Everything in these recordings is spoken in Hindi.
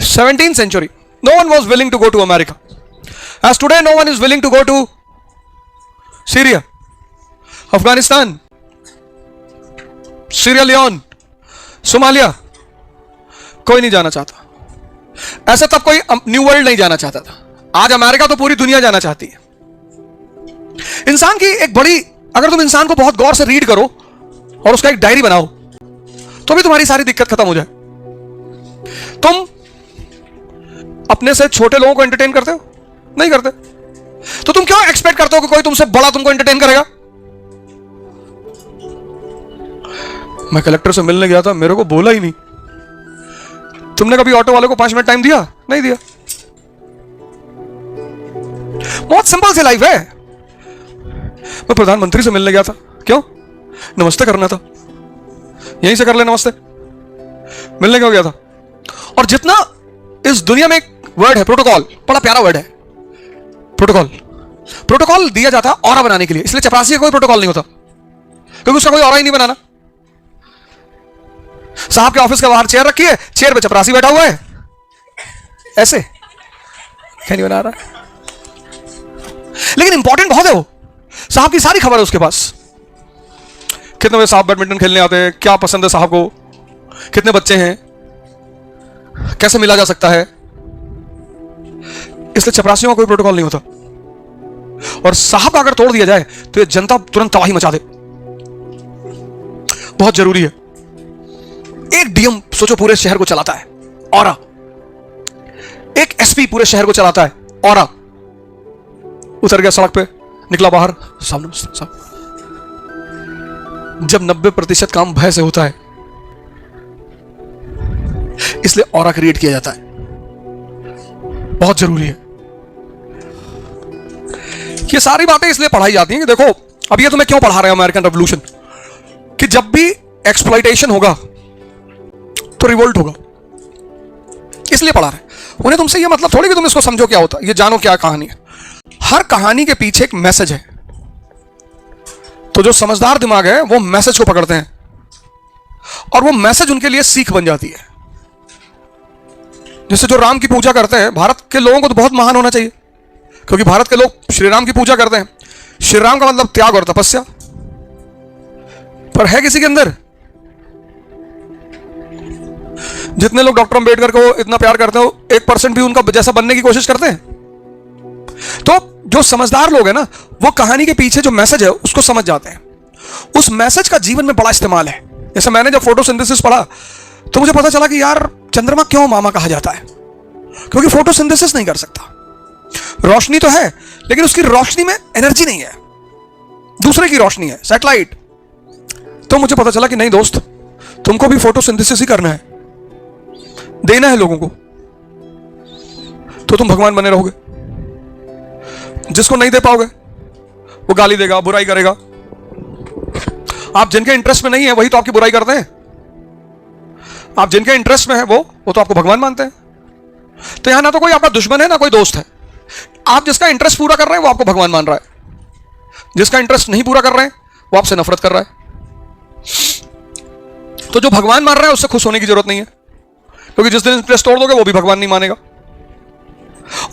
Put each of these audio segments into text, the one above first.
17th century, no one was willing to go to America. As today, no one is willing to go to Syria, Afghanistan, Sierra Leone, Somalia. कोई नहीं जाना चाहता. ऐसा तब कोई न्यू वर्ल्ड नहीं जाना चाहता था. आज अमेरिका तो पूरी दुनिया जाना चाहती है. इंसान की एक बड़ी, अगर तुम इंसान को बहुत गौर से रीड करो और उसका एक डायरी बनाओ तो भी तुम्हारी सारी दिक्कत खत्म हो जाए. तुम अपने से छोटे लोगों को एंटरटेन करते हो? नहीं करते. तो तुम क्यों एक्सपेक्ट करते हो कि कोई तुमसे बड़ा तुमको एंटरटेन करेगा? मैं कलेक्टर से मिलने गया था, मेरे को बोला ही नहीं. तुमने कभी ऑटो वाले को 5 मिनट टाइम दिया? नहीं दिया. बहुत सिंपल सी लाइफ है. मैं प्रधानमंत्री से मिलने गया था, क्यों? नमस्ते करना था. यहीं से कर ले नमस्ते. मिलने क्यों गया था? और जितना इस दुनिया में एक वर्ड है प्रोटोकॉल, बड़ा प्यारा वर्ड है प्रोटोकॉल. प्रोटोकॉल दिया जाता है ऑरा बनाने के लिए. इसलिए चपरासी का कोई प्रोटोकॉल नहीं होता, क्योंकि उसका कोई ऑरा ही नहीं बनाना. साहब के ऑफिस के बाहर चेयर रखी है, चेयर पे चपरासी बैठा हुआ है, ऐसे क्या नहीं बना रहा. लेकिन इंपॉर्टेंट बहुत है वो. साहब की सारी खबर है उसके पास. कितने बजे साहब बैडमिंटन खेलने आते हैं, क्या पसंद है साहब को, कितने बच्चे हैं, कैसे मिला जा सकता है. इसलिए चपरासियों का कोई प्रोटोकॉल नहीं होता. और साहब का अगर तोड़ दिया जाए तो ये जनता तुरंत तबाही मचा दे. बहुत जरूरी है. एक डीएम सोचो पूरे शहर को चलाता है, ऑरा. एक एसपी पूरे शहर को चलाता है, ऑरा. उतर गया सड़क पे, निकला बाहर, सामने साहब. जब 90% काम भय से होता है, इसलिए ऑरा क्रिएट किया जाता है. बहुत जरूरी है. ये सारी बातें इसलिए पढ़ाई जाती हैं कि देखो, अब ये तुम्हें क्यों पढ़ा रहे हैं अमेरिकन रेवोल्यूशन, कि जब भी एक्सप्लॉइटेशन होगा तो रिवोल्ट होगा. इसलिए पढ़ा रहे हैं उन्हें. तुमसे ये मतलब थोड़ी कि तुम इसको समझो क्या होता है, ये जानो क्या कहानी है. हर कहानी के पीछे एक मैसेज है. तो जो समझदार दिमाग है वो मैसेज को पकड़ते हैं और वो मैसेज उनके लिए सीख बन जाती है. जैसे जो राम की पूजा करते हैं, भारत के लोगों को तो बहुत महान होना चाहिए, क्योंकि भारत के लोग श्री राम की पूजा करते हैं. श्री राम का मतलब त्याग और तपस्या. पर है किसी के अंदर? जितने लोग डॉक्टर अंबेडकर को इतना प्यार करते हो, 1% भी उनका जैसा बनने की कोशिश करते हैं? तो जो समझदार लोग हैं ना, वो कहानी के पीछे जो मैसेज है उसको समझ जाते हैं. उस मैसेज का जीवन में बड़ा इस्तेमाल है. जैसे मैंने जब फोटोसिंथेसिस पढ़ा तो मुझे पता चला कि यार चंद्रमा क्यों मामा कहा जाता है, क्योंकि फोटोसिंथेसिस नहीं कर सकता. रोशनी तो है लेकिन उसकी रोशनी में एनर्जी नहीं है, दूसरे की रोशनी है, सैटेलाइट. तो मुझे पता चला कि नहीं दोस्त, तुमको भी फोटोसिंथेसिस ही करना है, देना है लोगों को, तो तुम भगवान बने रहोगे. जिसको नहीं दे पाओगे वो गाली देगा, बुराई करेगा. आप जिनके इंटरेस्ट में नहीं है वही तो आपकी बुराई करते हैं. आप जिनके इंटरेस्ट में है वो तो आपको भगवान मानते हैं. तो यहां ना तो कोई आपका दुश्मन है ना कोई दोस्त है. आप जिसका इंटरेस्ट पूरा कर रहे हैं वो आपको भगवान मान रहा है, जिसका इंटरेस्ट नहीं पूरा कर रहे हैं वो आपसे नफरत कर रहा है. तो जो भगवान मान रहा है उससे खुश होने की जरूरत नहीं है, क्योंकि जिस दिन इंटरेस्ट तोड़ दोगे वो भी भगवान नहीं मानेगा.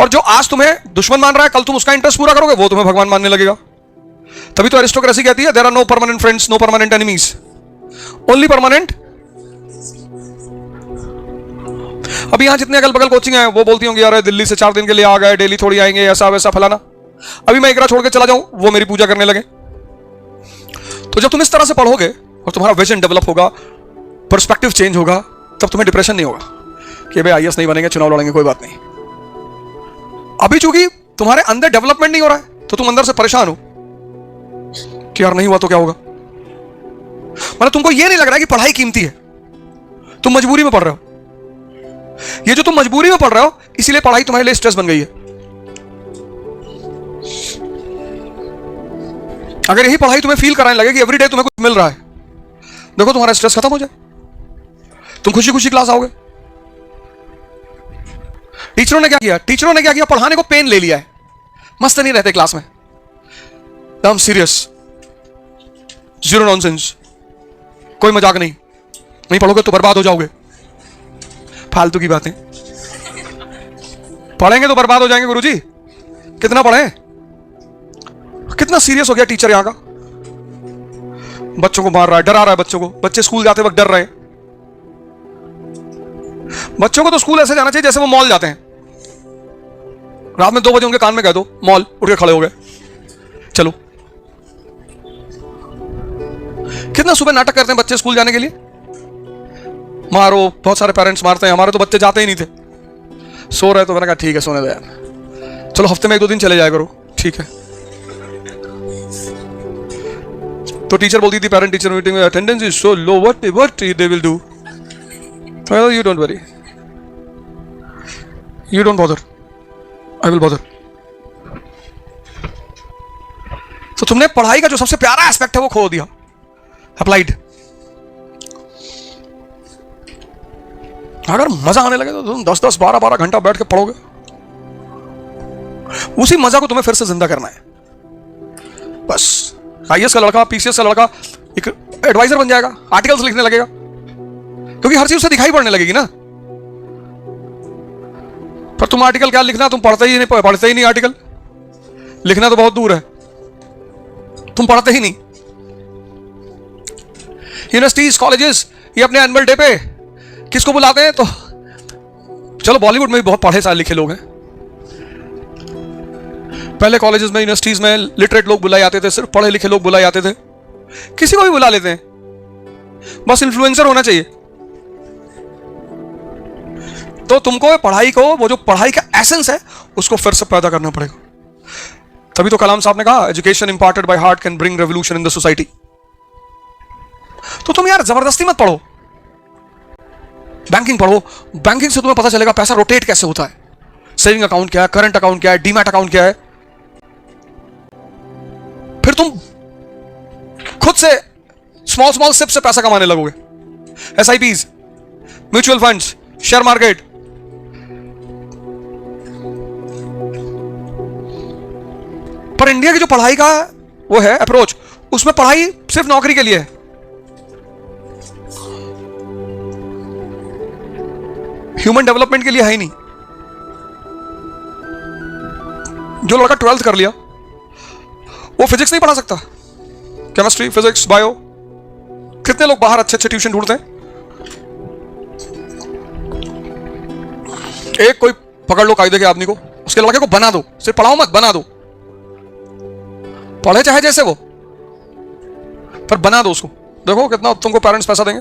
और जो आज तुम्हें दुश्मन मान रहा है, कल तुम उसका इंटरेस्ट पूरा करोगे वो तुम्हें भगवान मानने लगेगा. तभी तो एरिस्टोक्रेसी कहती है there are no permanent friends, no permanent enemies, only permanent. अभी यहां जितने अगल बगल कोचिंग है वो बोलती होंगी यार दिल्ली से 4 दिन के लिए आ गए, डेली थोड़ी आएंगे, ऐसा वैसा फलाना. अभी मैं एकरा छोड़ के चला जाऊं वो मेरी पूजा करने लगे. तो जब तुम इस तरह से पढ़ोगे और तुम्हारा विजन डेवलप होगा, पर्सपेक्टिव चेंज होगा, तब तुम्हें डिप्रेशन नहीं होगा कि भाई आईएएस नहीं बनेंगे, चुनाव लड़ेंगे, कोई बात नहीं. अभी चूंकि तुम्हारे अंदर डेवलपमेंट नहीं हो रहा है तो तुम अंदर से परेशान हो कि यार नहीं हुआ तो क्या होगा. मतलब तुमको यह नहीं लग रहा है कि पढ़ाई कीमती है, तुम मजबूरी में पढ़ रहे हो. ये जो तुम मजबूरी में पढ़ रहे हो इसीलिए पढ़ाई तुम्हारे लिए स्ट्रेस बन गई है. अगर यही पढ़ाई तुम्हें फील कराने लगे कि एवरी डे तुम्हें कुछ मिल रहा है, देखो तुम्हारा स्ट्रेस खत्म हो जाए, तुम खुशी खुशी क्लास आओगे. टीचरों ने क्या किया? टीचरों ने क्या किया? पढ़ाने को पेन ले लिया है. मस्त नहीं रहते क्लास में, एकदम सीरियस, जीरो नॉनसेंस, कोई मजाक नहीं. नहीं पढ़ोगे तो बर्बाद हो जाओगे. फालतू की बातें. पढ़ेंगे तो बर्बाद हो जाएंगे गुरुजी। कितना पढ़ें? कितना सीरियस हो गया टीचर यहां का। बच्चों को मार रहा है, डरा रहा है बच्चों को। बच्चे स्कूल जाते वक्त डर रहे हैं। बच्चों को तो स्कूल ऐसे जाना चाहिए जैसे वो मॉल जाते हैं। रात में 2 बजे उनके कान में कह दो मॉल, उठ के खड़े हो गए, चलो। कितना सुबह नाटक करते हैं बच्चे स्कूल जाने के लिए। मारो, बहुत सारे पेरेंट्स मारते हैं। हमारे तो बच्चे जाते ही नहीं थे, सो रहे तो मैंने कहा ठीक है सोने दो यार, चलो हफ्ते में 1-2 दिन चले जाया करो, ठीक है। तो टीचर बोलती थी पेरेंट टीचर मीटिंग में, attendance is so low, what they will do. You don't worry, you don't bother, I will bother. तो तुमने पढ़ाई का जो सबसे प्यारा एस्पेक्ट है वो खो दिया, अप्लाइड। अगर मजा आने लगे तो तुम 10-10, 12-12 घंटा बैठ के पढ़ोगे। उसी मजा को तुम्हें फिर से जिंदा करना है। बस आईएएस का लड़का, पीसीएस का लड़का एक एडवाइजर बन जाएगा, आर्टिकल्स लिखने लगेगा, क्योंकि हर चीज उसे दिखाई पड़ने लगेगी ना। पर तुम आर्टिकल क्या लिखना, तुम पढ़ते ही नहीं आर्टिकल। लिखना तो बहुत दूर है, तुम पढ़ते ही नहीं। यूनिवर्सिटीज, कॉलेजेस ये अपने एनुअल डे पे किसको बुलाते हैं? तो चलो बॉलीवुड में भी बहुत पढ़े सारे लिखे लोग हैं। पहले कॉलेजेस में, यूनिवर्सिटीज में लिटरेट लोग बुलाए जाते थे, सिर्फ पढ़े लिखे लोग बुलाए जाते थे। किसी को भी बुला लेते हैं, बस इन्फ्लुएंसर होना चाहिए। तो तुमको पढ़ाई को, वो जो पढ़ाई का एसेंस है उसको फिर से पैदा करना पड़ेगा। तभी तो कलाम साहब ने कहा education imparted by heart can bring revolution in the society. तो तुम यार जबरदस्ती मत पढ़ो, बैंकिंग पढ़ो। बैंकिंग से तुम्हें पता चलेगा पैसा रोटेट कैसे होता है, सेविंग अकाउंट क्या है, करंट अकाउंट क्या है, डीमैट अकाउंट क्या है। फिर तुम खुद से स्मॉल सिप से पैसा कमाने लगोगे। SIPs, mutual funds, share market. पर इंडिया की जो पढ़ाई का वो है अप्रोच, उसमें पढ़ाई सिर्फ नौकरी के लिए है। ह्यूमन डेवलपमेंट के लिए है ही नहीं। जो लड़का 12th कर लिया वो फिजिक्स नहीं पढ़ा सकता, केमिस्ट्री, फिजिक्स, बायो। कितने लोग बाहर अच्छे अच्छे ट्यूशन ढूंढते हैं। एक कोई पकड़ लो कायदे के आदमी को, उसके लड़के को बना दो, सिर्फ पढ़ाओ मत, बना दो। पढ़े चाहे जैसे वो, पर बना दो उसको। देखो कितना तुमको पेरेंट्स पैसा देंगे।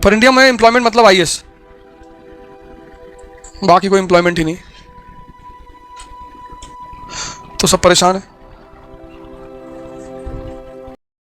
पर इंडिया में एम्प्लॉयमेंट मतलब आईएएस, बाकी कोई एम्प्लॉयमेंट ही नहीं। तो सब परेशान है।